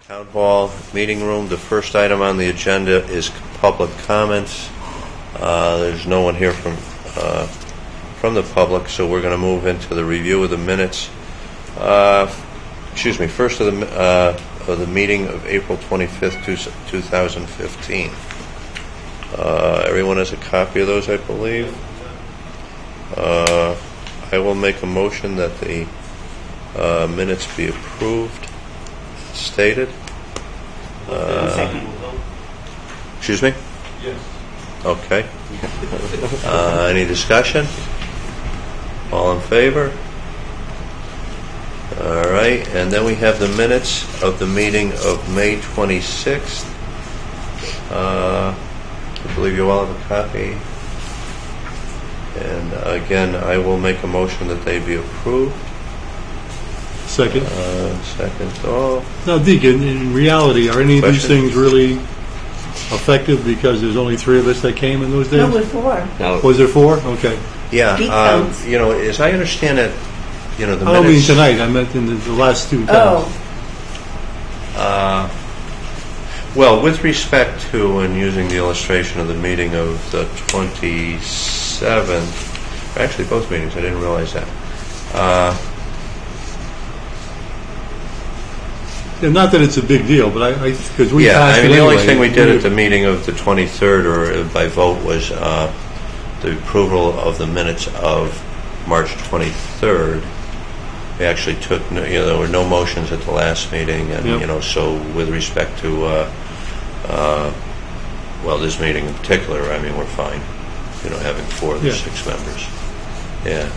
Town Hall meeting room. The first item on the agenda is public comments. There's no one here from the public, so we're going to move into the review of the minutes. First of the meeting of April 25th, 2015. Everyone has a copy of those, I believe. I will make a motion that the minutes be approved. Stated. Excuse me? Yes. Okay. Any discussion? All in favor? All right. And then we have the minutes of the meeting of May 26th. I believe you all have a copy. And again, I will make a motion that they be approved. Second. Second. Oh. Now, Deacon, in reality, are any of these Question? things really effective because there's only 3 of us that came in those days? No, with 4. No. Was there 4? Okay. Yeah. Beat counts. As I understand it, the I don't mean minutes. tonight. I meant in the last 2 times. Well, with respect to, and using the illustration of the meeting of the 27th, actually both meetings, I didn't realize that. Yeah, not that it's a big deal, but because we passed it the only anyway. thing we did at the meeting of the 23rd, or by vote, was the approval of the minutes of March 23rd. We actually took, there were no motions at the last meeting, and Yep. So with respect to, this meeting in particular, I mean, we're fine, having 4 of the 6 members. Yeah.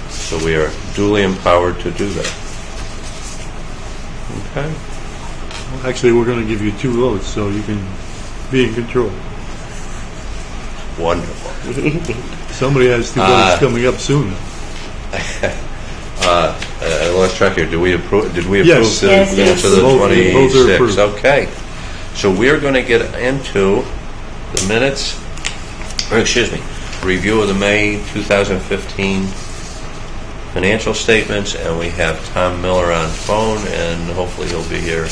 So we are duly empowered to do that. Okay. Well, actually, we're going to give you 2 votes, so you can be in control. Wonderful. Somebody has 2 votes coming up soon. I lost track here. Did we approve? Yes. The Yes, minutes yes. of the Both are 26th? approved. Okay. So we're going to get into the minutes. Review of the May 2015 financial statements, and we have Tom Miller on phone, and hopefully he'll be here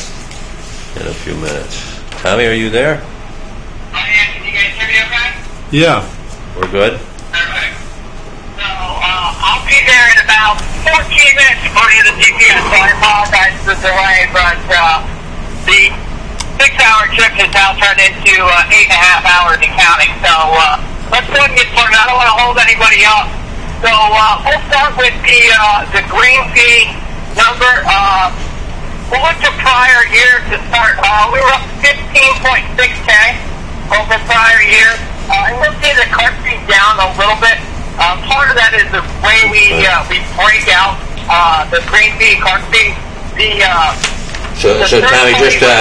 in a few minutes. Tommy, are you there? Hi, can you guys hear me okay? Yeah. We're good. Perfect. So, I'll be there in about 14 minutes according to the GPS, so I apologize for the delay, but the 6-hour trip has now turned into 8.5 hours and counting. So, let's go ahead and get started. I don't want to hold anybody up. So, we'll start with the green fee number. We'll look to prior year to start. We were up 15.6K over prior year. And we'll see the cart fee down a little bit. Part of that is the way we break out the green fee, cart fee. So Tommy, just we're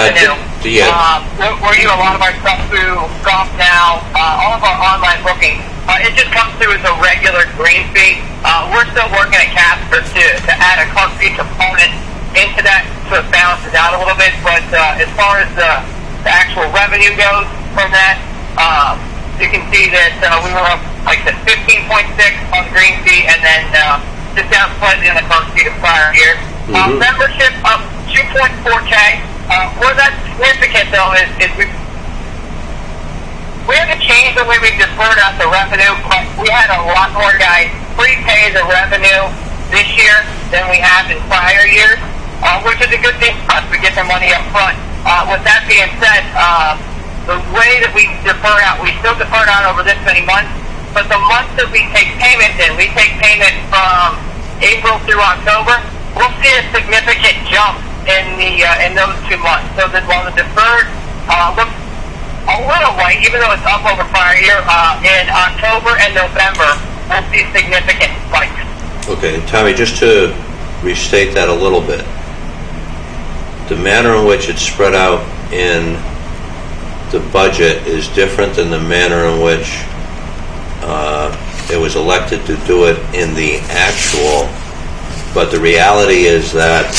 using a lot of our stuff through Golf Now, all of our online booking. It just comes through as a regular green fee. We're still working at Casper to add a cart fee component into that so it balances out a little bit. But as far as the actual revenue goes from that, you can see that we were up, like I said, 15.6 on the green fee, and then just down slightly on the cart fee to prior year. Membership up 2.4K. Where that's significant, though, is we had to change the way we deferred out the revenue. We had a lot more guys prepay the revenue this year than we have in prior years, which is a good thing for us. We get the money up front. With that being said, the way that we defer out, we still defer out over this many months, but the months that we take payment in, we take payment from April through October, we'll see a significant jump in those 2 months. So that while the deferred looks a little light, even though it's up over prior year, in October and November, we'll see significant spikes. Okay, Tommy, just to restate that a little bit, the manner in which it's spread out in the budget is different than the manner in which it was elected to do it in the actual, but the reality is that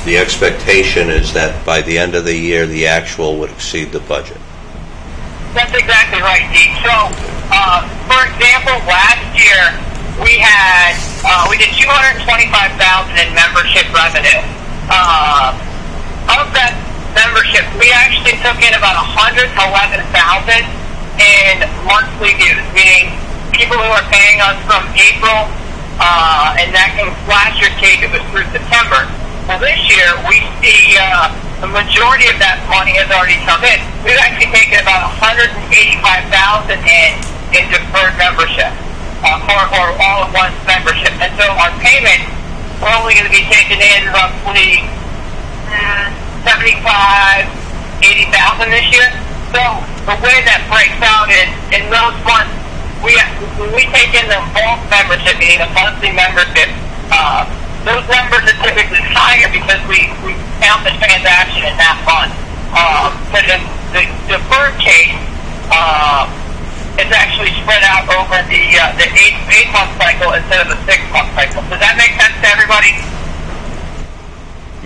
the expectation is that by the end of the year, the actual would exceed the budget. That's exactly right, Deke. So, for example, last year we did $225,000 in membership revenue. Of that membership, we actually took in about 111,000 in monthly dues, meaning people who are paying us from April, and that can last year's case it was through September. Well, this year we see the majority of that money has already come in. We've actually taken about 185,000 in deferred membership, or all of one's membership, and so our payment we're only going to be taking in roughly 75, 80,000 this year. So the way that breaks out is in those months we take in the bulk membership, meaning the monthly membership. Those numbers are typically higher because we count the transaction in that month. But in the deferred case, it's actually spread out over the 8-month cycle instead of the 6-month cycle. Does that make sense to everybody?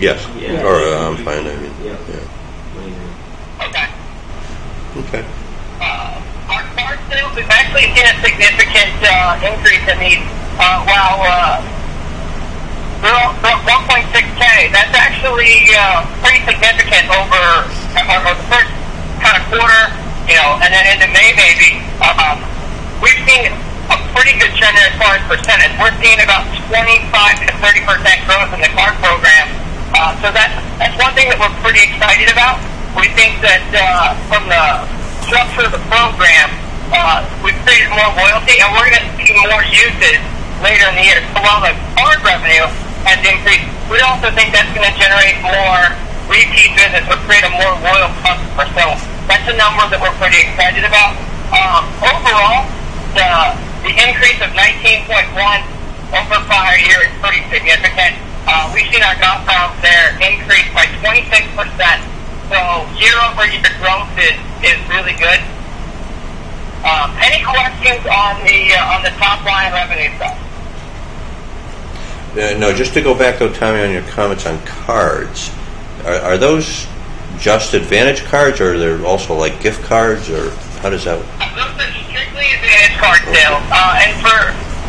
Yes. Yeah. Or I'm fine. I mean, Yeah. Okay. Okay. Our card sales, we've actually seen a significant increase in these. While they're 1.6K, that's actually pretty significant over the first kind of quarter, and then into May maybe. We've seen a pretty good trend as far as percentage. We're seeing about 25 to 30% growth in the card program. So that's one thing that we're pretty excited about. We think that from the structure of the program, we've created more loyalty, and we're going to see more uses later in the year. So while the card revenue has increased, we also think that's going to generate more repeat business or create a more loyal customer. So that's a number that we're pretty excited about. Overall, the increase of 19.1 over prior year is pretty significant. We've seen our golf rounds there increase by 26%. So year-over-year growth is really good. Any questions on the top line revenue side? No, just to go back though, Tommy, on your comments on cards, are those just Advantage cards, or are there also like gift cards, or how does that work? Those are strictly Advantage card sales. And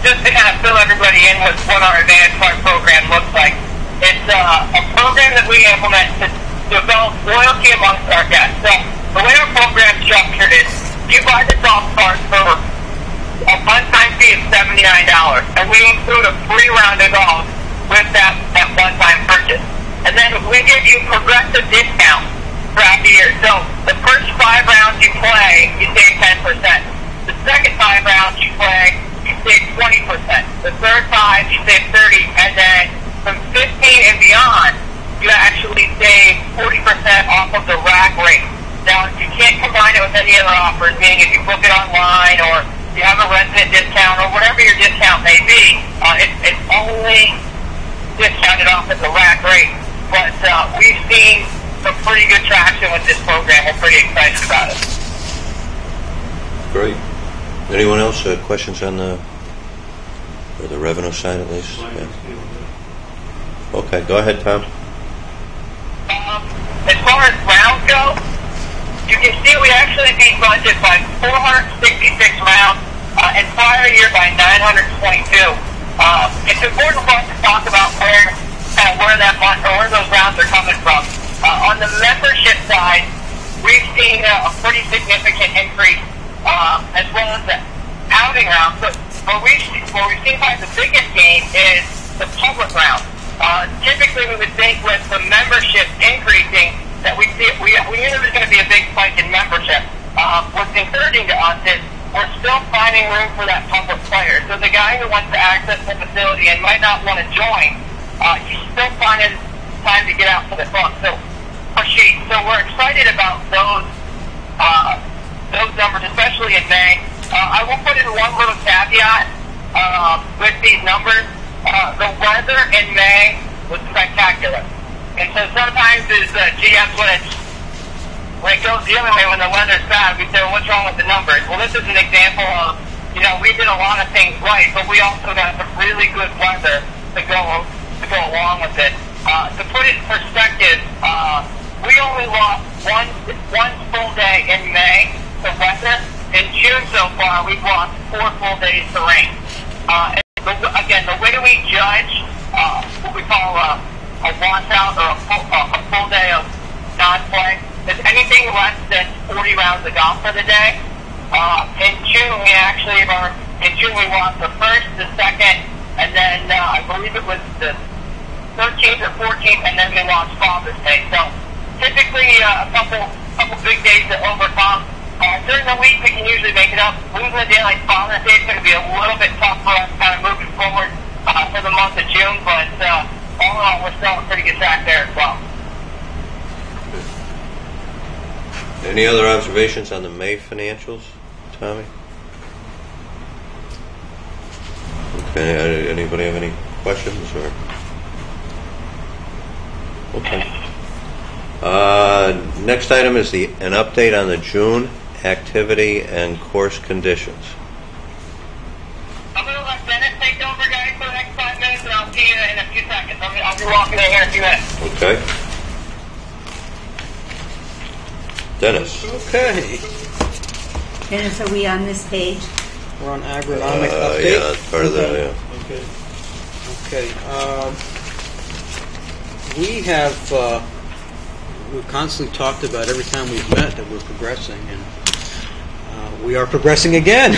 just to kind of fill everybody in with what our Advantage card program looks like, it's a program that we implement to develop loyalty amongst our guests. So the way our program is structured is you buy the golf cart for a one-time fee of $79, and we include a free round of golf with that one-time purchase. And then we give you progressive discounts throughout the year. So the first 5 rounds you play, you save 10%. The second 5 rounds you play, you save 20%. The third 5, you save 30%. And then from 15 and beyond, you actually save 40% off of the rack rate. Now, you can't combine it with any other offers, meaning if you book it online or you have a resident discount or whatever your discount may be, it's only discounted off at the rack rate. But we've seen some pretty good traction with this program. We're pretty excited about it. Great. Anyone else? Questions on the revenue side at least? Yeah. Okay, go ahead, Tom. As far as rounds go, you can see we actually beat budget by 466 rounds, and prior year by 922. It's important for us to talk about where those rounds are coming from. On the membership side, we've seen a pretty significant increase, as well as the outing rounds. But where we've seen probably the biggest gain is the public round. Typically, we would think with the membership increasing that we knew there was going to be a big spike in membership. What's encouraging to us is we're still finding room for that public player. So the guy who wants to access the facility and might not want to join, he's still finding time to get out to the club. So we're excited about those numbers, especially in May. I will put in one little caveat with these numbers. The weather in May was spectacular. And so sometimes as GMs, when it goes the other way, when the weather's bad, we say, well, what's wrong with the numbers? Well, this is an example of, we did a lot of things right, but we also got some really good weather to go along with it. To put it in perspective, we only lost one full day in May to weather. In June so far, we've lost 4 full days to rain. Again, the way we judge what we call a washout or a full day of non-play. Is anything less than 40 rounds of golf for the day? In June, we lost the first, the second, and then I believe it was the 13th or 14th, and then we lost Father's Day. So typically a couple big days to overcome. During the week, we can usually make it up. Losing a day like Father's Day is going to be a little bit tough for us kind of moving forward for the month of June, but all in all, we're still on a pretty good track there as well. Any other observations on the May financials, Tommy? Okay, anybody have any questions? Or? Okay. Next item is an update on the June activity and course conditions. I'm going to let Dennis take over, guys, for the next 5 minutes, and I'll see you in a few seconds. I'll be walking in here in a few minutes. Okay. Dennis. Okay. Dennis, are we on this page? We're on agronomic update. Yeah, that's part of that, yeah. Okay. We've constantly talked about every time we've met that we're progressing, and we are progressing again.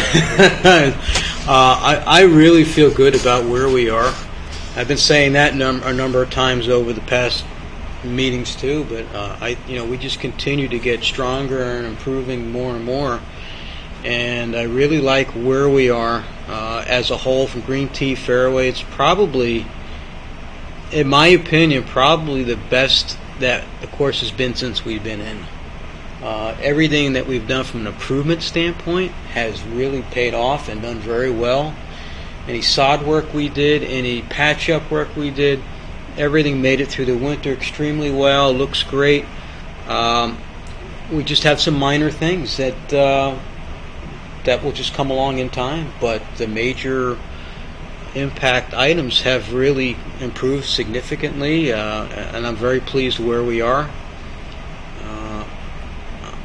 I really feel good about where we are. I've been saying that a number of times over the past meetings too, but we just continue to get stronger and improving more and more. And I really like where we are as a whole from green tee fairway. It's probably, in my opinion, probably the best that the course has been since we've been in. Everything that we've done from an improvement standpoint has really paid off and done very well. Any sod work we did, any patch-up work we did, everything made it through the winter extremely well. Looks great. We just have some minor things that will just come along in time, but the major impact items have really improved significantly, and I'm very pleased where we are.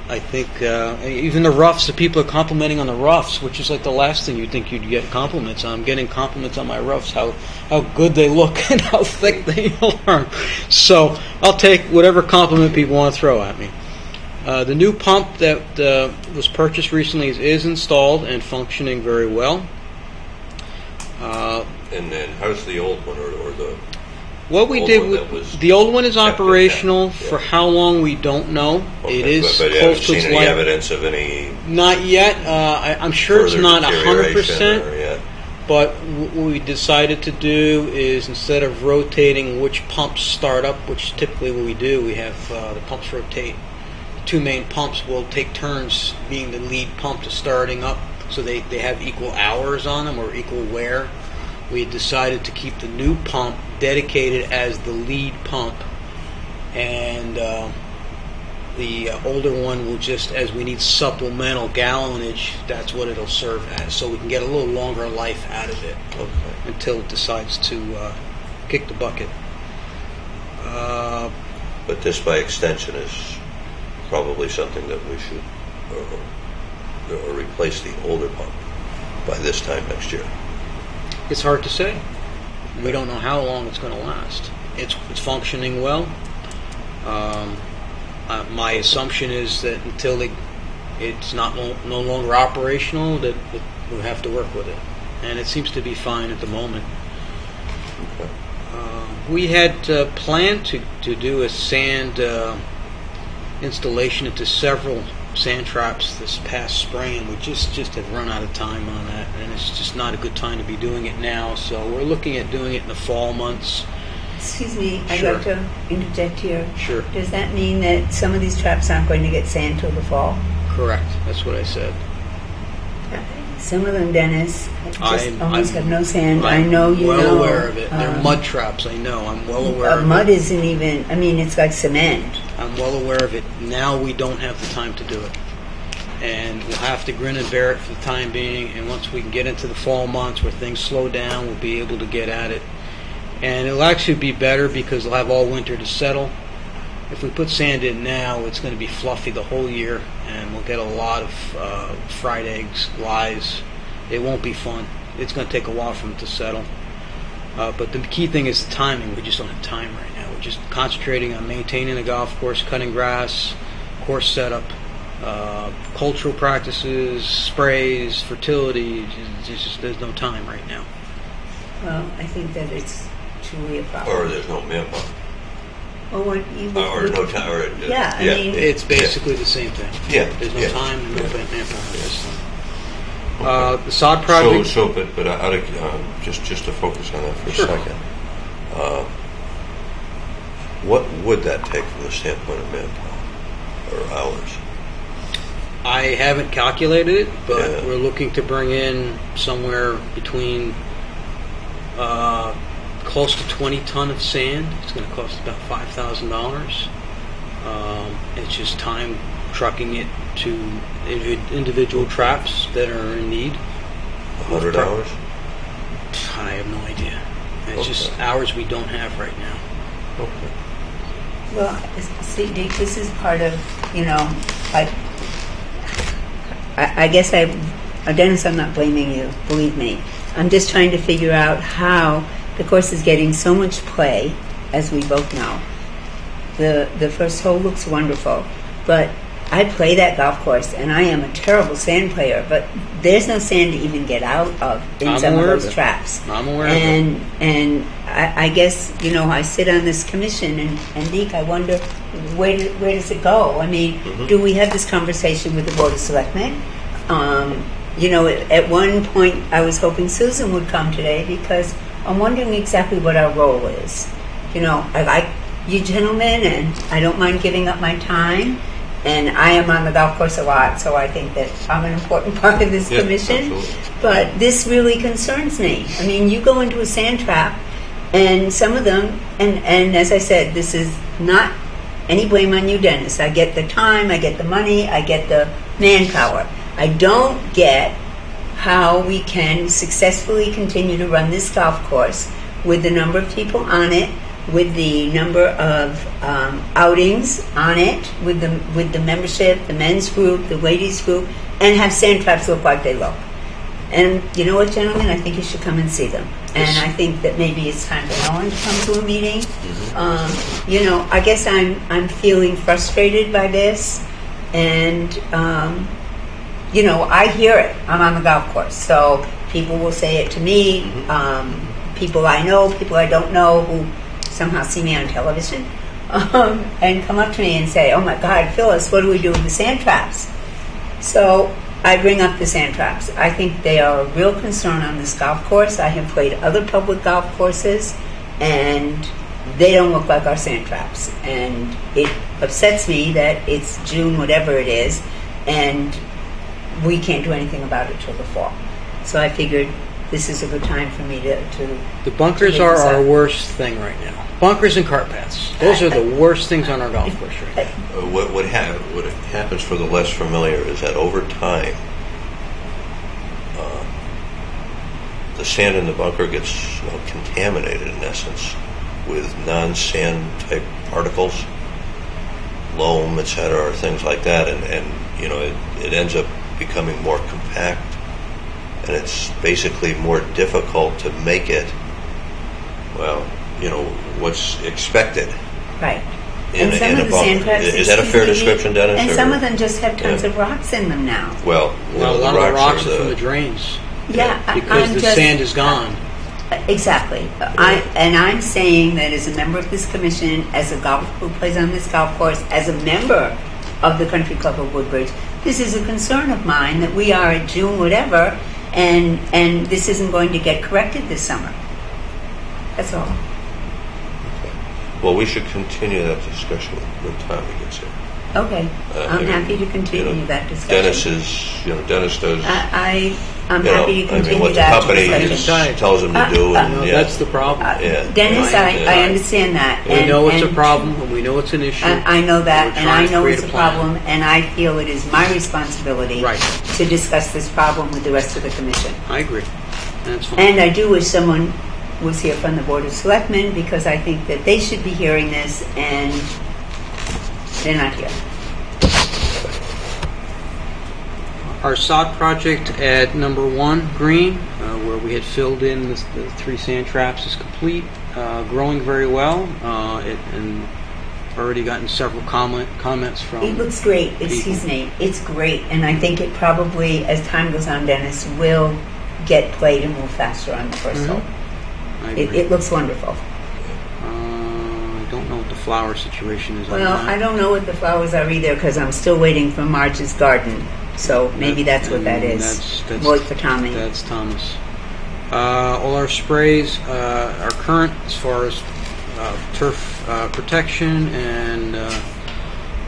I think even the roughs, the people are complimenting on the roughs, which is like the last thing you'd think you'd get compliments on. I'm getting compliments on my roughs, how good they look and how thick they are. So I'll take whatever compliment people want to throw at me. The new pump that was purchased recently is installed and functioning very well. And then how's the old one or the... What we did, the old one is operational. For how long we don't know. Okay, it is but close to its any life. Evidence of any? Not yet. I'm sure it's not 100%. Yet. But what we decided to do is, instead of rotating which pumps start up, which typically what we do, we have the pumps rotate. The two main pumps will take turns being the lead pump to starting up, so they have equal hours on them or equal wear. We had decided to keep the new pump dedicated as the lead pump, and the older one will just, as we need supplemental gallonage, that's what it'll serve as, so we can get a little longer life out of it until it decides to kick the bucket. But this, by extension, is probably something that we should or replace the older pump by this time next year. It's hard to say. We don't know how long it's going to last. It's functioning well. My assumption is that until it's no longer operational, that we'll have to work with it. And it seems to be fine at the moment. Okay. We had planned to do a sand installation into several sand traps this past spring, and we just have run out of time on that, and it's just not a good time to be doing it now, so we're looking at doing it in the fall months. Excuse me, Sure. I'd like to interject here. Sure. Does that mean that some of these traps aren't going to get sand till the fall? Correct, that's what I said. Some of them, Dennis, I'm have no sand. I I'm know you well know. aware of it. They're mud traps, I know. I'm well aware of Mud it. isn't even, it's like cement. I'm well aware of it. Now we don't have the time to do it. And we'll have to grin and bear it for the time being, and once we can get into the fall months where things slow down, we'll be able to get at it. And it'll actually be better because they'll have all winter to settle. If we put sand in now, it's going to be fluffy the whole year, and we'll get a lot of fried eggs, lies. It won't be fun. It's going to take a while for them to settle. But the key thing is the timing. We just don't have time right now. We're just concentrating on maintaining the golf course, cutting grass, course setup, cultural practices, sprays, fertility. There's no time right now. Well, I think that it's truly a problem. Or there's no manpower. Or No time. Yeah, I mean, It's basically the same thing. Yeah. There's no yeah. time and no Yeah. manpower this time. Okay. The sod project. But just to focus on that for Sure. a second, what would that take from the standpoint of manpower or hours? I haven't calculated it, but Yeah. we're looking to bring in somewhere between close to 20 ton of sand. It's going to cost about $5,000. It's just time trucking it to individual traps that are in need. 100 hours? I have no idea. It's Okay. just hours we don't have right now. Okay. well, see, Dick, this is part of, I guess Dennis, I'm not blaming you, believe me. I'm just trying to figure out how the course is getting so much play, as we both know. The first hole looks wonderful, but I play that golf course, and I am a terrible sand player, but there's no sand to even get out of in I'm some of aware of those it. traps. I'm aware of it. And I guess, I sit on this commission, and Deke, I wonder, where does it go? I mean, do we have this conversation with the Board of Selectmen? At one point, I was hoping Susan would come today because I'm wondering exactly what our role is. I like you gentlemen, and I don't mind giving up my time. And I am on the golf course a lot, so I think that I'm an important part of this commission. Absolutely. But this really concerns me. I mean, you go into a sand trap, and some of them, and as I said, this is not any blame on you, Dennis. I get the time, I get the money, I get the manpower. I don't get how we can successfully continue to run this golf course with the number of people on it, with the number of outings on it, with the membership, the men's group, the ladies group, and have sand traps look like they look. And you know what, gentlemen? I think you should come and see them. And I think that maybe it's time for Ellen to come to a meeting. I guess I'm feeling frustrated by this, and I hear it. I'm on the golf course, so people will say it to me. People I know, people I don't know, who somehow see me on television, and come up to me and say, "Oh my God, Phyllis, what do we do with the sand traps?" So I bring up the sand traps. I think they are a real concern on this golf course. I have played other public golf courses, and they don't look like our sand traps. And it upsets me that it's June, whatever it is, and we can't do anything about it till the fall. So I figured this is a good time for me to The bunkers are our worst thing right now. Bunkers and cart paths. Those are the worst things on our golf course right now. What happens for the less familiar is that over time, the sand in the bunker gets contaminated in essence with non-sand type particles, loam, etc., or things like that, and it ends up becoming more compact, and it's basically more difficult to make it, what's expected. Right. In And some a of the bunker. sand traps, Is that a fair description, Dennis? And or- some of them just have tons Yeah. of rocks in them now. Well, A lot of the rocks are from the drains Yeah, because I'm the just, sand is gone. Exactly. I'm saying that as a member of this commission, as a golfer who plays on this golf course, as a member of the Country Club of Woodbridge, this is a concern of mine that we are at June whatever, and this isn't going to get corrected this summer. That's all. Well, we should continue that discussion when Tommy gets here. Okay. I'm happy to continue that discussion. Dennis does. I'm happy to continue what the that company discussion. tells him to do. And, That's the problem. yeah. Dennis, Yeah. I understand that. We know it's a and problem, and we know it's an issue. I know that, We're and trying I to know create it's a plan. problem, and I feel it is my responsibility Right. to discuss this problem with the rest of the commission. I agree. That's fine. And I do wish someone was here from the Board of Selectmen, because I think that they should be hearing this, and they're not here. our sod project at number 1 green, where we had filled in the 3 sand traps, is complete, growing very well, and already gotten several comments from. It looks great. Excuse me. It's great, and I think it probably, as time goes on, Dennis, will get played and move faster on the first hole. It looks wonderful. I don't know what the flower situation is. Well, on that. I don't know what the flowers are either because I'm still waiting for Marge's garden. So maybe that's what that is. That's Wait for Tommy. That's Thomas. All our sprays are current as far as turf protection, and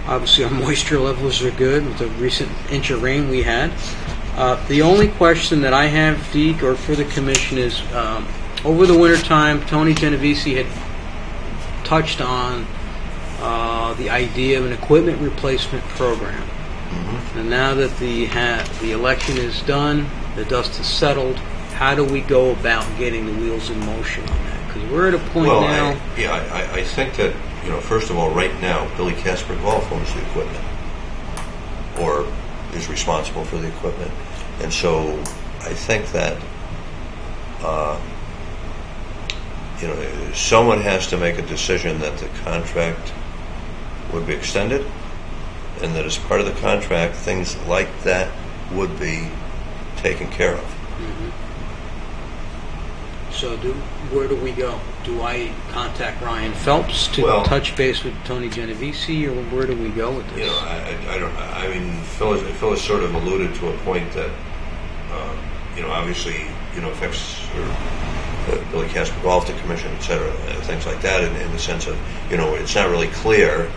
obviously our moisture levels are good with the recent inch of rain we had. The only question that I have, Deke, or for the commission is, over the winter time, Tony Genovese had touched on the idea of an equipment replacement program. Mm-hmm. And now that the election is done, the dust has settled, how do we go about getting the wheels in motion on that? Because we're at a point now. I think that, first of all, right now, Billy Casper Golf owns the equipment, or is responsible for the equipment. And so I think that, someone has to make a decision that the contract would be extended, and that as part of the contract, things like that would be taken care of. Mm-hmm. So where do we go? Do I contact Ryan Phelps to touch base with Tony Genovese, or where do we go with this? I don't know. I mean, Phil has sort of alluded to a point that, obviously, affects Billy Casper Golf, the commission, et cetera, things like that, in the sense of, it's not really clear,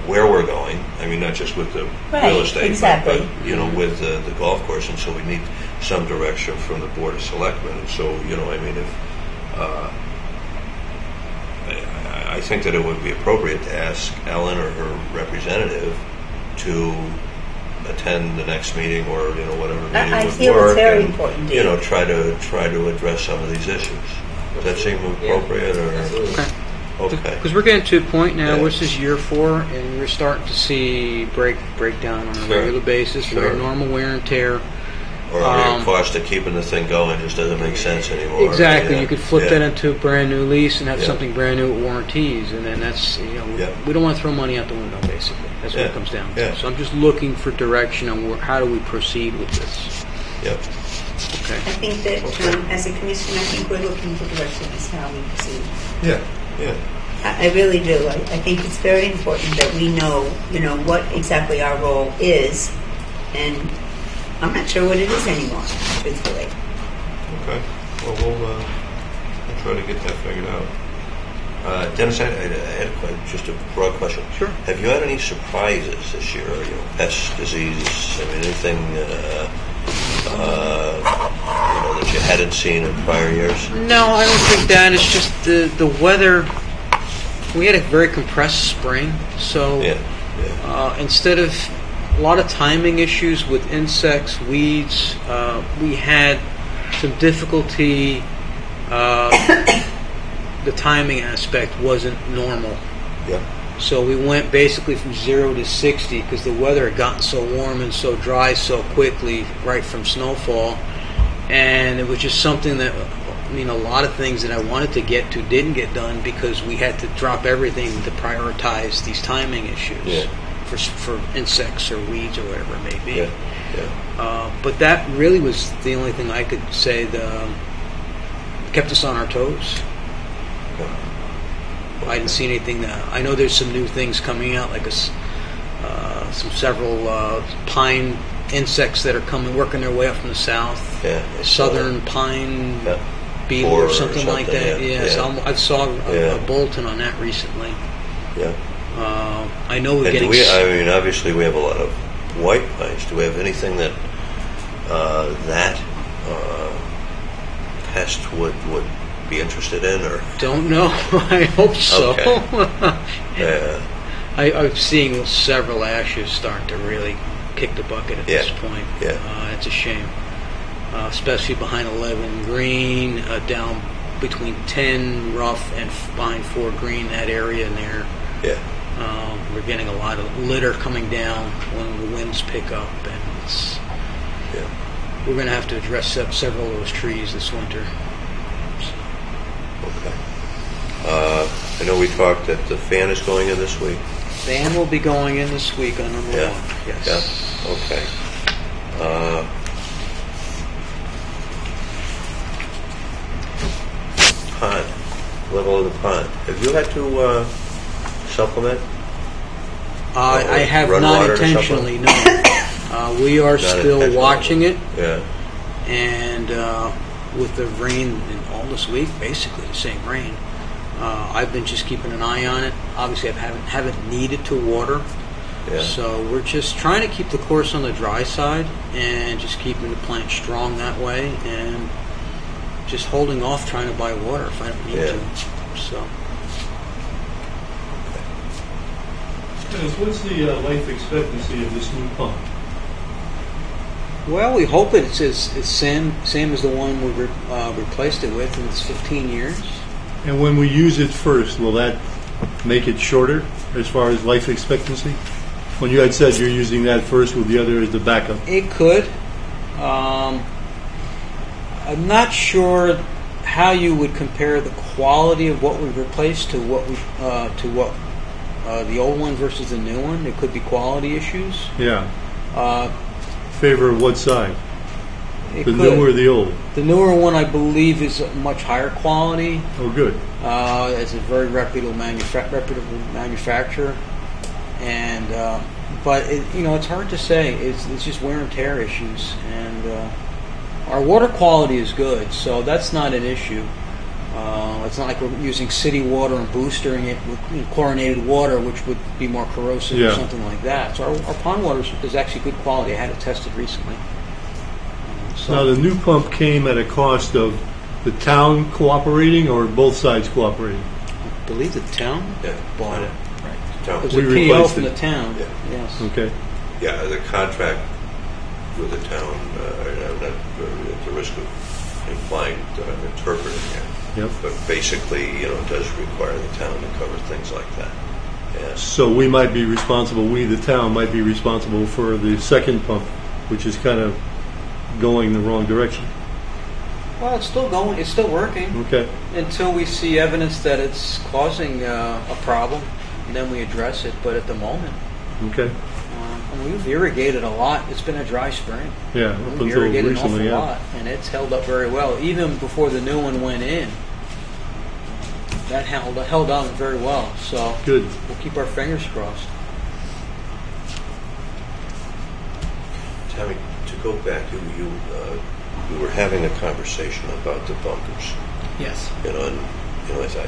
where we're going. I mean, not just with the real estate, exactly. but with the golf course, and so we need some direction from the Board of Selectmen. And so, if I think that it would be appropriate to ask Ellen or her representative to attend the next meeting, or whatever meeting I would feel work, it's very and, important. try to address some of these issues. Does that seem appropriate? Or okay? Because we're getting to a point now where this is year 4, and we're starting to see breakdown on a regular basis, very normal wear and tear. Or the cost of keeping the thing going just doesn't make sense anymore. Exactly. You could flip that into a brand new lease and have something brand new with warranties, and then that's we don't want to throw money out the window. Basically, that's what it comes down to. So I'm just looking for direction on how do we proceed with this. Yep. Okay. I think that as a commission, I think we're looking for direction as to how we proceed. Yeah. I really do. I think it's very important that we know, what exactly our role is, and I'm not sure what it is anymore, truthfully. Okay. Well, we'll try to get that figured out. Dennis, I had just a broad question. Sure. Have you had any surprises this year? Pests, diseases, anything that you hadn't seen in prior years? No, I don't think that. It's just the weather. We had a very compressed spring, so instead of a lot of timing issues with insects, weeds, we had some difficulty. The timing aspect wasn't normal. Yeah. So we went basically from 0 to 60 because the weather had gotten so warm and so dry so quickly right from snowfall. And it was just something that, a lot of things that I wanted to get to didn't get done because we had to drop everything to prioritize these timing issues for insects or weeds or whatever it may be. Yeah. But that really was the only thing I could say kept us on our toes. I didn't see anything. I know there's some new things coming out, like several pine insects that are working their way up from the south. Southern pine beetle or something like that. So I saw a bulletin on that recently. Yeah. I know we're getting. Obviously we have a lot of white pines. Do we have anything that pest would be interested in, or? Don't know. I hope so. Okay. I'm seeing several ashes starting to really kick the bucket at this point. It's a shame, especially behind 11 green, down between 10 rough and behind 4 green, that area in there. We're getting a lot of litter coming down when the winds pick up, and we're going to have to address several of those trees this winter. Okay. I know we talked that the fan is going in this week. Fan will be going in this week on number 1. Yes. Yeah. Okay. Pond. Level of the pond. Have you had to supplement? I have run not water to intentionally, no. We are still intentionally. watching it, Yeah. and with the rain in all this week, basically the same rain, I've been just keeping an eye on it. Obviously, I haven't needed to water, Yeah. so we're just trying to keep the course on the dry side and just keeping the plant strong that way, and just holding off trying to buy water if I don't need to. So. Dennis, what's the life expectancy of this new pump? Well, we hope it's same as the one we replaced it with, and it's 15 years. And when we use it first, will that make it shorter as far as life expectancy? When you had said you're using that first with the other as the backup. It could. I'm not sure how you would compare the quality of what we replaced to what the old one versus the new one. There could be quality issues. Yeah. Favor of what side? It The could. new or the old? The newer one, I believe, is much higher quality. Oh, good. It's a very reputable manufacturer, and but it's hard to say. It's just wear and tear issues, and our water quality is good, so that's not an issue. It's not like we're using city water and boostering it with chlorinated water, which would be more corrosive or something like that. So our pond water is actually good quality. I had it tested recently. Now, the new pump came at a cost of the town cooperating or both sides cooperating? I believe the town bought it. Right. It was We a PO replaced from it. the town. Yeah. Yes. Okay. Yeah, the contract with the town, I'm not at the risk of implying that I'm interpreting it. Yep. But basically, it does require the town to cover things like that. Yes. So we might be responsible, the town, might be responsible for the second pump, which is kind of going the wrong direction. Well, it's still going. It's still working. Okay. Until we see evidence that it's causing a problem, and then we address it. But at the moment, Okay. we've irrigated a lot. It's been a dry spring. Yeah, up We've until irrigated recently, an awful lot, and it's held up very well. Even before the new one went in, that held on very well. So Good. we'll keep our fingers crossed. Tommy, to go back, you were having a conversation about the bunkers. Yes. And I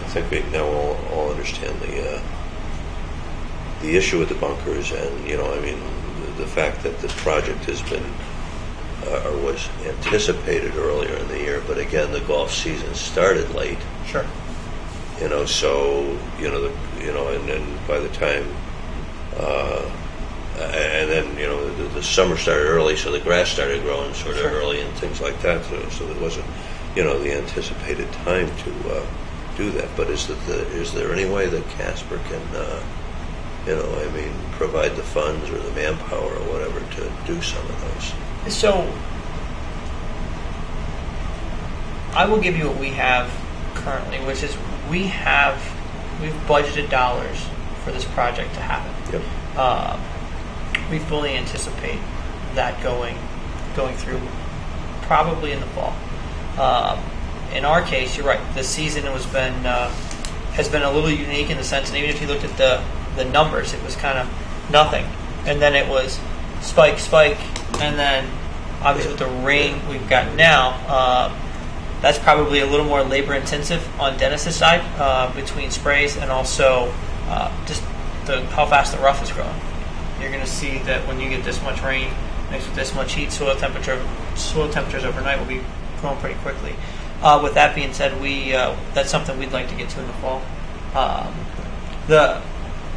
think we now all understand the issue with the bunkers, and the fact that the project has been or was anticipated earlier in the year, but again, the golf season started late. Sure. So and then by the time, and then the summer started early, so the grass started growing sort of early and things like that. So there wasn't the anticipated time to do that. But is there any way that Casper can provide the funds or the manpower or whatever to do some of those? So I will give you what we have currently, which is we've budgeted dollars for this project to happen. Yep. We fully anticipate that going through probably in the fall. In our case, you're right. The season has been a little unique in the sense, and even if you looked at the numbers, it was kind of nothing, and then it was spike, and then obviously with the rain we've got now, that's probably a little more labor intensive on Dennis's side between sprays and also just how fast the rough is growing. You're going to see that when you get this much rain mixed with this much heat, soil temperatures overnight will be growing pretty quickly. With that being said, that's something we'd like to get to in the fall.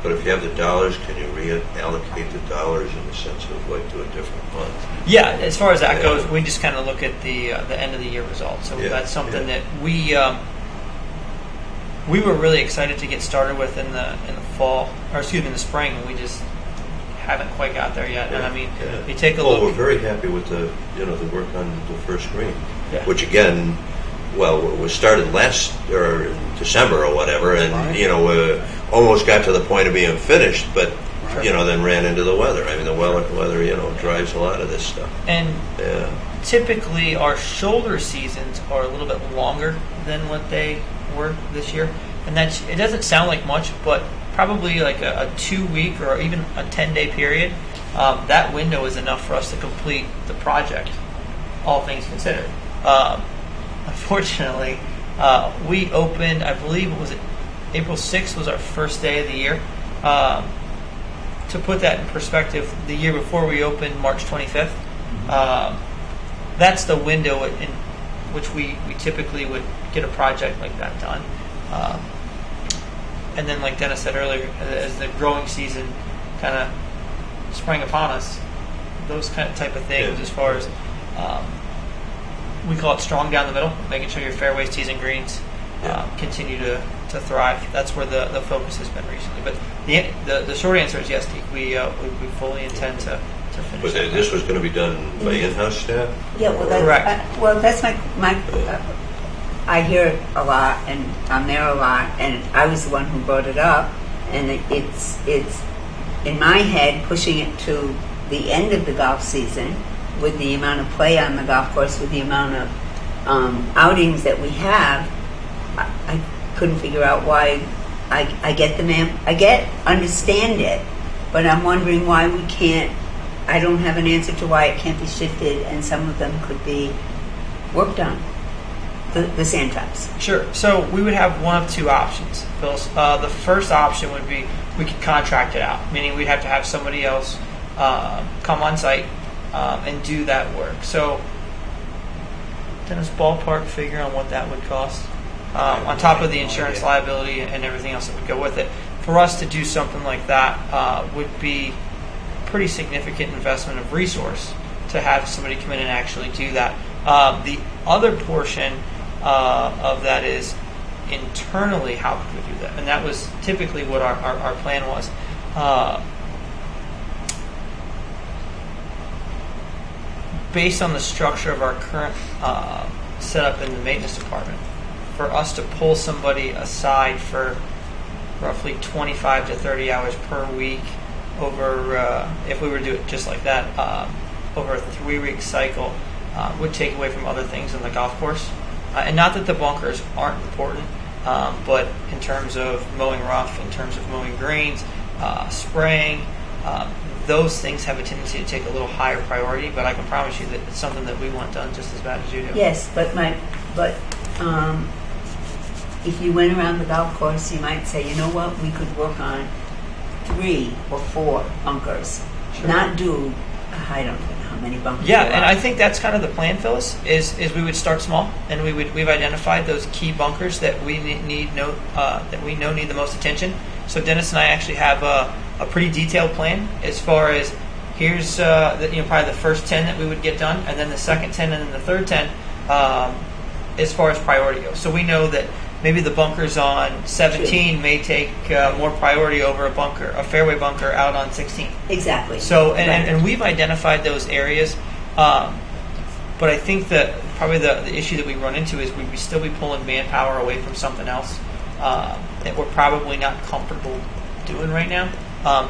But if you have the dollars, can you reallocate the dollars in the sense of to a different month? Yeah, as far as that goes, we just kind of look at the end of the year results. So that's something that we we were really excited to get started with in the fall, or excuse me, in the spring, and we just haven't quite got there yet. And I mean, you take a look. We're very happy with the work on the first green, Yeah. which again, was started last or in December or whatever, and almost got to the point of being finished, but then ran into the weather. I mean, the weather drives a lot of this stuff. And typically, our shoulder seasons are a little bit longer than what they were this year, and it doesn't sound like much, but probably like a 2-week or even a 10-day period, that window is enough for us to complete the project, all things considered. Unfortunately, we opened, I believe, April 6th was our first day of the year. To put that in perspective, the year before we opened March 25th. That's the window in which we typically would get a project like that done. And then, like Dennis said earlier, as the growing season kind of sprang upon us, those kind of type of things, as far as we call it strong down the middle, making sure your fairways, tees, and greens continue to thrive. That's where the focus has been recently. But the short answer is yes, Deke. We fully intend to finish. But this was going to be done by in-house staff? Yeah, well, that's my I hear it a lot, and I'm there a lot, and I was the one who brought it up, and it's in my head pushing it to the end of the golf season with the amount of play on the golf course, with the amount of outings that we have. I couldn't figure out why. I get understand it, but I'm wondering why we can't. I don't have an answer to why it can't be shifted, and some of them could be worked on. The sand traps. Sure. So we would have one of two options, Phyllis. The first option would be we could contract it out, meaning we'd have to have somebody else come on site and do that work. So, Dennis, ballpark figure on what that would cost, on top of the insurance liability and everything else that would go with it. For us to do something like that would be a pretty significant investment of resource to have somebody come in and actually do that. The other portion of that is internally how could we do that, and that was typically what our plan was. Based on the structure of our current setup in the maintenance department, for us to pull somebody aside for roughly 25 to 30 hours per week over, if we were to do it just like that, over a 3-week cycle, would take away from other things in the golf course. And not that the bunkers aren't important, but in terms of mowing rough, in terms of mowing greens, spraying, those things have a tendency to take a little higher priority, but I can promise you that it's something that we want done just as bad as you do. Yes, but if you went around the golf course, you might say, you know what, we could work on 3 or 4 bunkers. Sure. Not do, I don't know how many bunkers. Yeah, and I think that's kind of the plan, Phyllis, is we would start small, and we've identified those key bunkers that we need the most attention. So Dennis and I actually have a pretty detailed plan as far as here's probably the first 10 that we would get done, and then the second 10, and then the third 10 as far as priority goes. So we know that maybe the bunkers on 17 may take more priority over a fairway bunker out on 16. Exactly. So and we've identified those areas, but I think that probably the issue that we run into is we still be pulling manpower away from something else that we're probably not comfortable doing right now.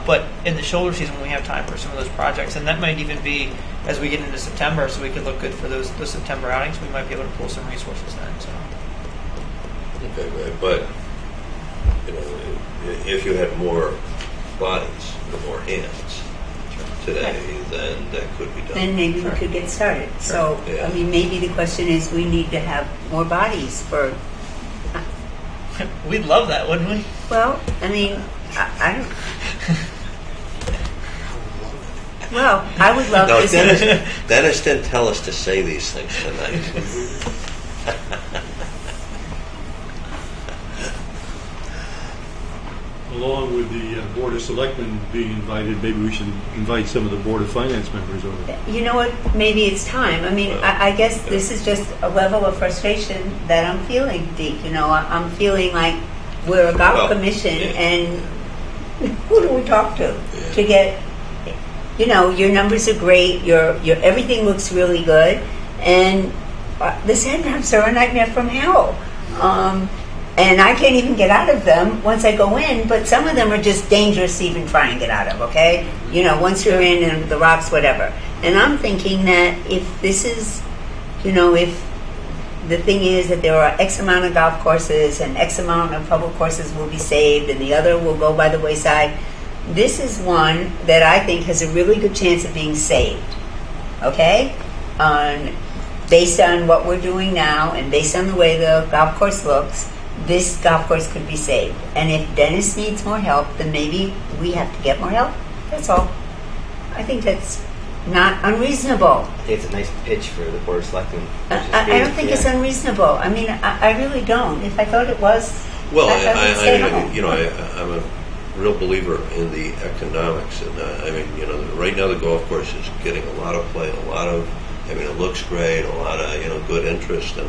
But in the shoulder season, we have time for some of those projects, and that might even be as we get into September, so we could look good for those September outings. We might be able to pull some resources then. So. Okay, but if you had more bodies or more hands today, then that could be done. Then maybe we could get started. Sure. So, Yeah. I mean, maybe the question is we need to have more bodies for. We'd love that, wouldn't we? Well, I mean, I don't. Well, I would love No, this. Dennis didn't tell us to say these things tonight. Along with the Board of Selectmen being invited, maybe we should invite some of the Board of Finance members over. You know what? Maybe it's time. I mean, I guess this is just a level of frustration that I'm feeling, Deke. I'm feeling like we're a golf Well, commission, yeah. and who do we talk to Yeah. to get? Your numbers are great. Your everything looks really good, and the sand traps are a nightmare from hell. And I can't even get out of them once I go in, but some of them are just dangerous to even try and get out of, okay? Once you're in and the rocks, whatever. And I'm thinking that if this is, if the thing is that there are X amount of golf courses and X amount of public courses will be saved and the other will go by the wayside, this is one that I think has a really good chance of being saved, okay? Based on what we're doing now and based on the way the golf course looks, this golf course could be saved. And if Dennis needs more help, then maybe we have to get more help. That's all. I think that's not unreasonable. I think it's a nice pitch for the board of selectmen. I don't think it's unreasonable. I mean, I really don't. If I thought it was, Well, I would stay home. I'm a real believer in the economics, and right now the golf course is getting a lot of play, it looks great, a lot of good interest, and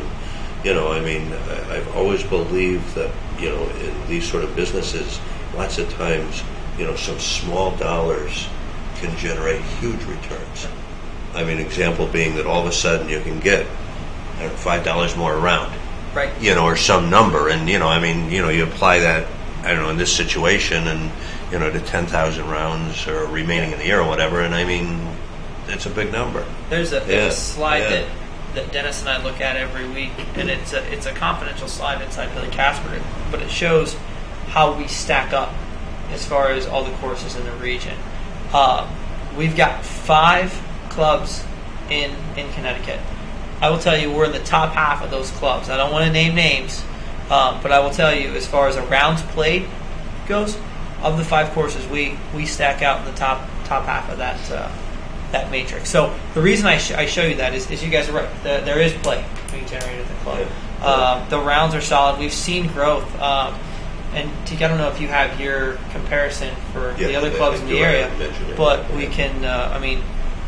I've always believed that in these sort of businesses, lots of times some small dollars can generate huge returns. Example being that all of a sudden you can get $5 more a round, Right. or some number, and you apply that in this situation, and to 10,000 rounds or remaining in the year or whatever, and it's a big number. There's a Yeah, slide yeah. that Dennis and I look at every week, and it's a confidential slide inside Billy Casper, but it shows how we stack up as far as all the courses in the region. We've got 5 clubs in Connecticut. I will tell you, we're in the top half of those clubs. I don't want to name names, but I will tell you, as far as a rounds played goes, of the 5 courses, we stack out in the top half of that matrix. So the reason I show you that is you guys are right. There is play being generated at the club. The rounds are solid. We've seen growth. And Tiki, I don't know if you have your comparison for the other clubs in the area, but we can.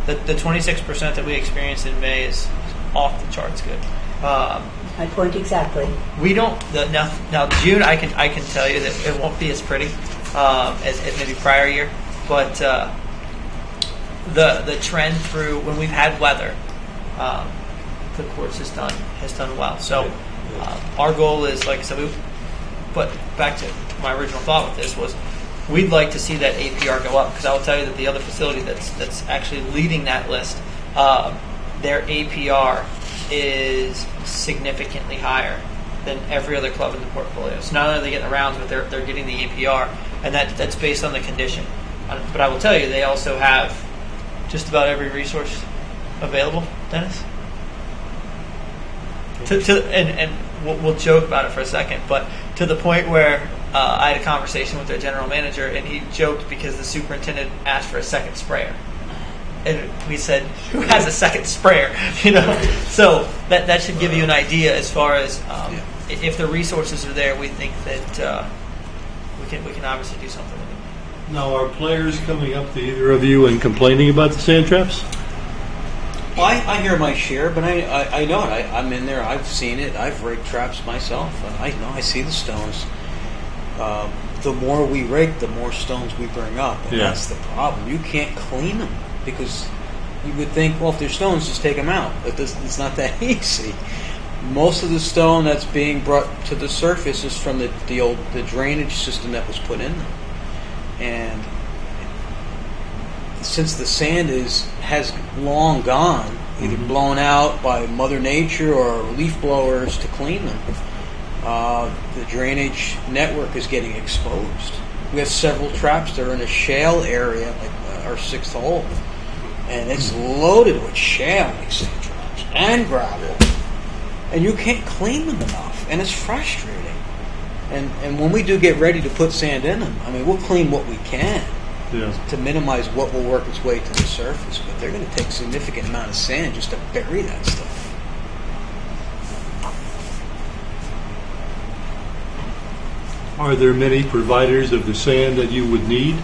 The 26% that we experienced in May is off the charts good. My point exactly. We don't now June. I can tell you that it won't be as pretty as maybe prior year, but the trend through when we've had weather, the course has done well. So our goal is, like I said, but back to my original thought with this was we'd like to see that APR go up, because I will tell you that the other facility that's actually leading that list, their APR is significantly higher than every other club in the portfolio. So not only are they getting the rounds, but they're getting the APR, and that's based on the condition. But I will tell you, they also have just about every resource available, Dennis. And we'll joke about it for a second, but to the point where I had a conversation with their general manager, and he joked because the superintendent asked for a second sprayer. And we said, who has a second sprayer? So that should give you an idea as far as if the resources are there. We think that we can obviously do something with them. Now, are players coming up to either of you and complaining about the sand traps? Well, I hear my share, but I know it. I'm in there. I've seen it. I've rigged traps myself. I know. I see the stones. The more we rig, the more stones we bring up, and that's the problem. You can't clean them, because you would think, well, if there's stones, just take them out. But it's not that easy. Most of the stone that's being brought to the surface is from the drainage system that was put in them, and since the sand has long gone, either blown out by Mother Nature or leaf blowers to clean them, the drainage network is getting exposed. We have several traps that are in a shale area, like our 6th hole, and it's loaded with shale, like sand traps, and gravel, and you can't clean them enough, and it's frustrating. And when we do get ready to put sand in them, we'll clean what we can to minimize what will work its way to the surface, but they're going to take a significant amount of sand just to bury that stuff. Are there many providers of the sand that you would need?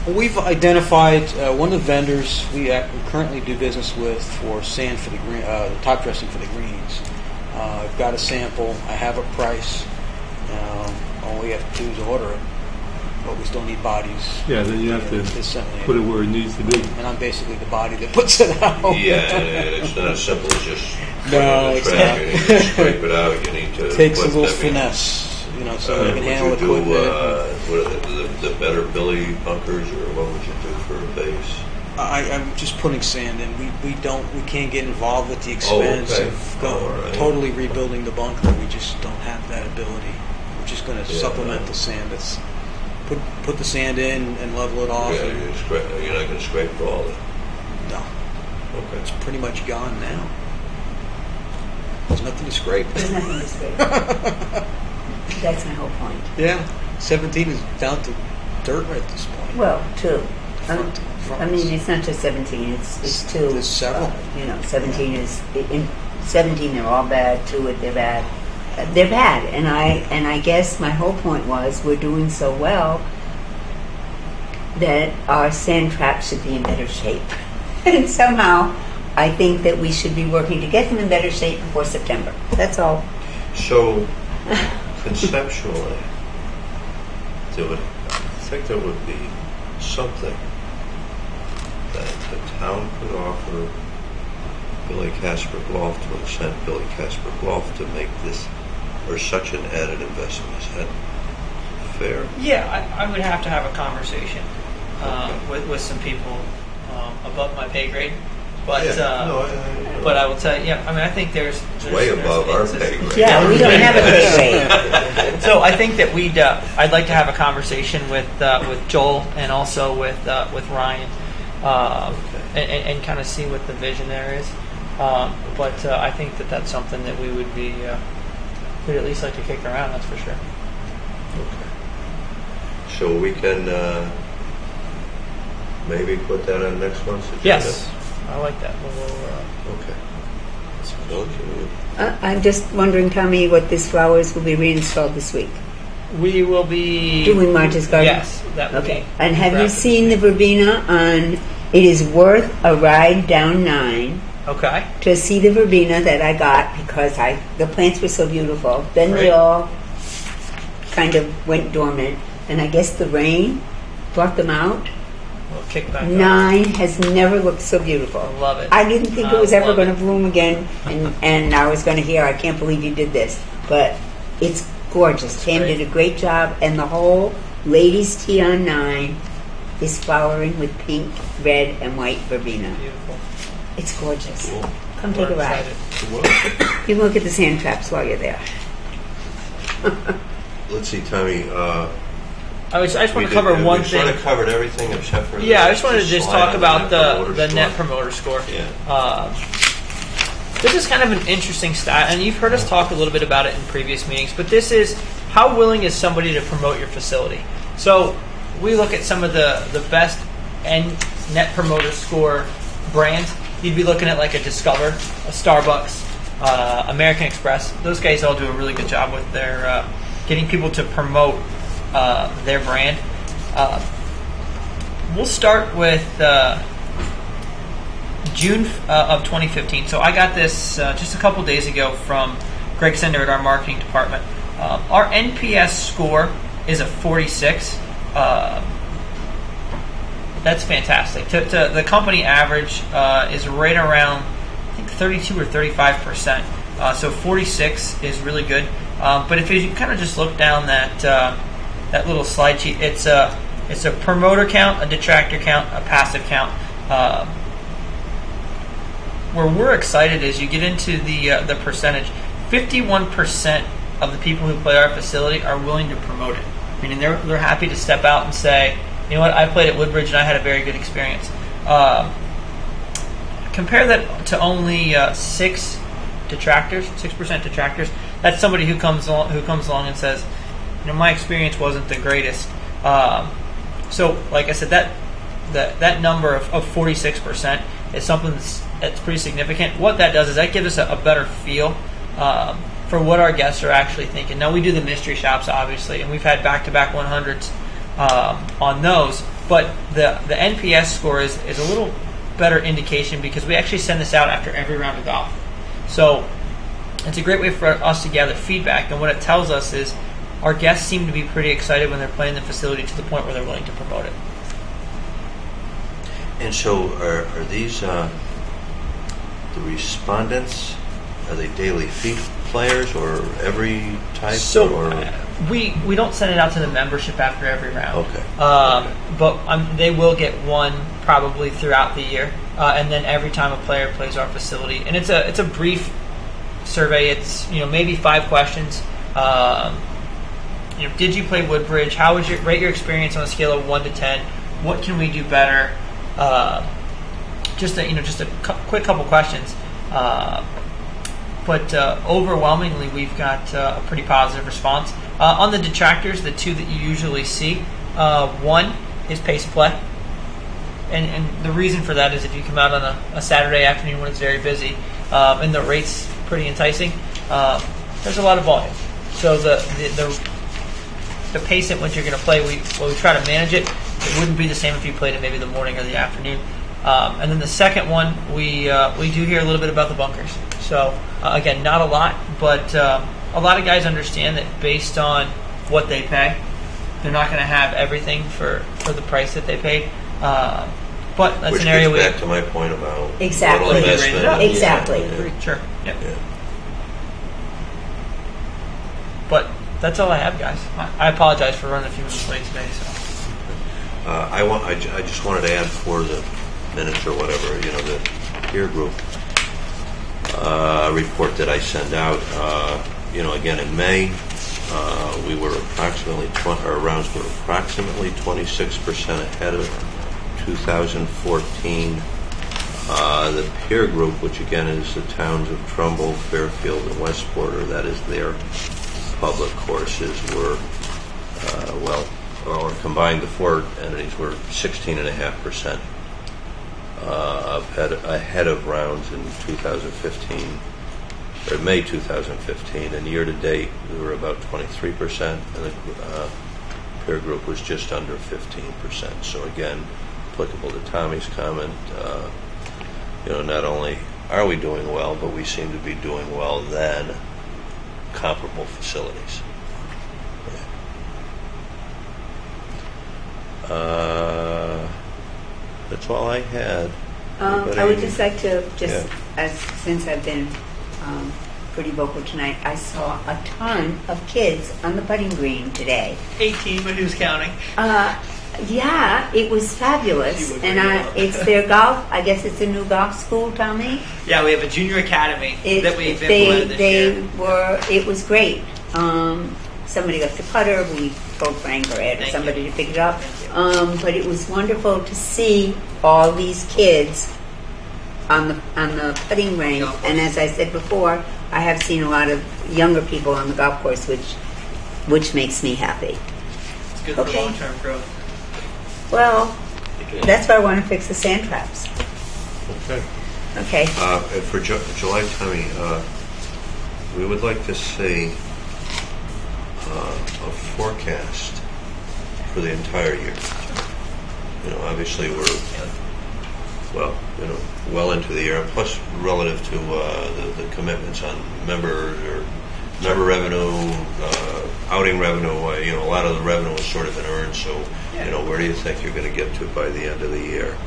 Well, we've identified one of the vendors we currently do business with for sand for the top dressing for the greens. I've got a sample. I have a price, All we have to do is order it, but we still need bodies. Yeah, then you have to disseminated. put it where it needs to be. And I'm basically the body that puts it out. Yeah, and it's not as simple as just No, putting it in it's the trash. not. You need to scrape it out. You need to It takes a put little that- finesse, so you can handle would you do equipment. what are the better Billy bunkers, or what would you do for a base? I'm just putting sand in. We can't get involved with the expense okay. of All right. totally rebuilding the bunker. We just don't have that ability. We're just going to Yeah. supplement the sand. That's put the sand in and level it off. Yeah, and, you're not going to scrape all of it. no, Okay. it's pretty much gone now. There's nothing to scrape. There's nothing to scrape. That's my whole point. Yeah, 17 is down to dirt at this point. Well, two. Front- I mean, it's not just 17. It's two. There's several. 17 is in 17. They're all bad. Two, they're bad. They're bad, and I guess my whole point was we're doing so well that our sand traps should be in better shape, and somehow I think that we should be working to get them in better shape before September. That's all. So, conceptually, I think there would be something that the town could offer Billy Casper Golf to incent Billy Casper Golf to make this, or such an added investment. Is that fair? Yeah, I would have to have a conversation with some people above my pay grade. But but I will tell you, yeah. I mean, I think there's Way above our pay grade. Yeah, we don't have a pay grade. So I think that I'd like to have a conversation with Joel and also with Ryan, and kind of see what the vision there is. But I think that that's something that we would be we'd at least like to kick around. That's for sure. Okay. So we can maybe put that on next month's agenda? Yes, I like that. Okay. Bill, can you? I'm just wondering, Tommy, what these flowers will be reinstalled this week. We will be Doing March's Garden? Yes, that would Okay. be. And have you graphic. seen the verbena on It Is Worth a Ride Down 9 Okay. to see the verbena that I got because the plants were so beautiful. Then they Right. all kind of went dormant, and I guess the rain brought them out. We'll kick back up. 9 has never looked so beautiful. I love it. I didn't think I it was ever love going it. to bloom again, and I was going to hear, I can't believe you did this. But it's gorgeous. Tam great. did a great job, and the whole ladies' tea on 9 is flowering with pink, red, and white verbena. Beautiful. It's gorgeous. Cool. Come take a We're ride. excited. Well, You can look at the sand traps while you're there. let's see, Tommy. I just want we to cover did- one we thing. sort of covered everything except for Yeah, I just wanted to just slide talk on about Promoter the Score. net promoter score. Yeah. This is kind of an interesting stat, and you've heard us talk a little bit about it in previous meetings, but this is how willing is somebody to promote your facility. So we look at some of the best net promoter score brands. You'd be looking at like a Discover, a Starbucks, American Express. Those guys all do a really good job with their getting people to promote their brand. We'll start with June of 2015. So I got this just a couple days ago from Greg Sender at our marketing department. Our NPS score is a 46. That's fantastic. To the company average is right around, I think, 32 or 35%. So 46 is really good. But if you kind of just look down that little slide sheet, it's a promoter count, a detractor count, a passive count. Where we're excited is you get into the percentage. 51% of the people who play our facility are willing to promote it. Meaning they're happy to step out and say, you know what, I played at Woodbridge and I had a very good experience. Compare that to only 6% detractors. That's somebody who comes along and says, you know, my experience wasn't the greatest. So, like I said, that number of 46% is something that's pretty significant. What that does is that gives us a better feel for what our guests are actually thinking. Now, we do the mystery shops, obviously, and we've had back-to-back 100s on those, but the NPS score is a little better indication because we actually send this out after every round of golf. So it's a great way for us to gather feedback, and what it tells us is our guests seem to be pretty excited when they're playing the facility to the point where they're willing to promote it. And so are these the respondents, are they daily fee players or every type? So or? we don't send it out to the membership after every round. Okay. But they will get one probably throughout the year, and then every time a player plays our facility, and it's a brief survey. It's maybe 5 questions. Did you play Woodbridge? How would you rate your experience on a scale of 1 to 10? What can we do better? Just a quick couple questions. But overwhelmingly, we've got a pretty positive response. On the detractors, the 2 that you usually see, 1 is pace of play. And the reason for that is if you come out on a Saturday afternoon when it's very busy and the rate's pretty enticing, there's a lot of volume. So the pace at which you're going to play, we try to manage it. It wouldn't be the same if you played it maybe the morning or the afternoon. And then the second one, we do hear a little bit about the bunkers. So again, not a lot, but a lot of guys understand that based on what they pay, they're not going to have everything for the price that they paid. But that's an area Which gets back to my point about Exactly. little investment. Exactly. Yeah. Sure. Yep. Yeah. But that's all I have, guys. I apologize for running a few minutes late today. So. I just wanted to add for the minutes or whatever, the peer group report that I send out. Again in May, we were our rounds were approximately 26% ahead of 2014. The peer group, which again is the towns of Trumbull, Fairfield, and Westport, that is their public courses, were or combined, the 4 entities were 16.5% ahead of rounds in 2015, or May 2015, and year to date we were about 23%, and the peer group was just under 15%. So again, applicable to Tommy's comment, not only are we doing well, but we seem to be doing well than comparable facilities. That's all I had. I would just like to, since I've been pretty vocal tonight, I saw a ton of kids on the putting green today. 18, but who's counting? Yeah, it was fabulous. And it's their golf, I guess it's a new golf school, Tommy? Yeah, we have a junior academy that we've implemented this year. It was great. Somebody left the putter. We told Frank or Ed or somebody to pick it up. But it was wonderful to see all these kids on the putting range. And as I said before, I have seen a lot of younger people on the golf course, which makes me happy. It's good for long-term growth. Well, that's why I want to fix the sand traps. Okay. For July, Tommy, we would like to see a forecast for the entire year. Obviously we're well into the year, plus relative to the commitments on members or member revenue, outing revenue. A lot of the revenue has sort of been earned. So, where do you think you're going to get to by the end of the year?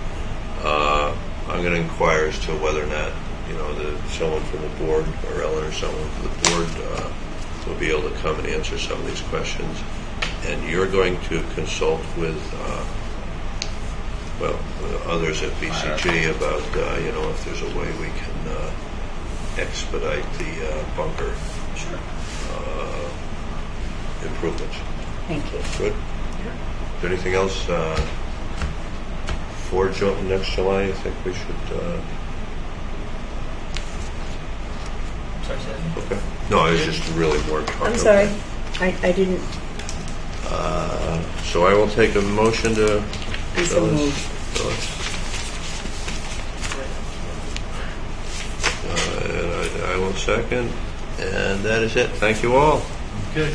I'm going to inquire as to whether or not someone from the board, or Ellen or someone from the board, will be able to come and answer some of these questions. And you're going to consult with others at BCG about if there's a way we can expedite the bunker improvements. Thank you. Good. Is there anything else for next July? I think we should. Sorry, okay. No, I was just really more talking. I'm sorry. I didn't. So I will take a motion to. I will second, and that is it. Thank you all. Okay.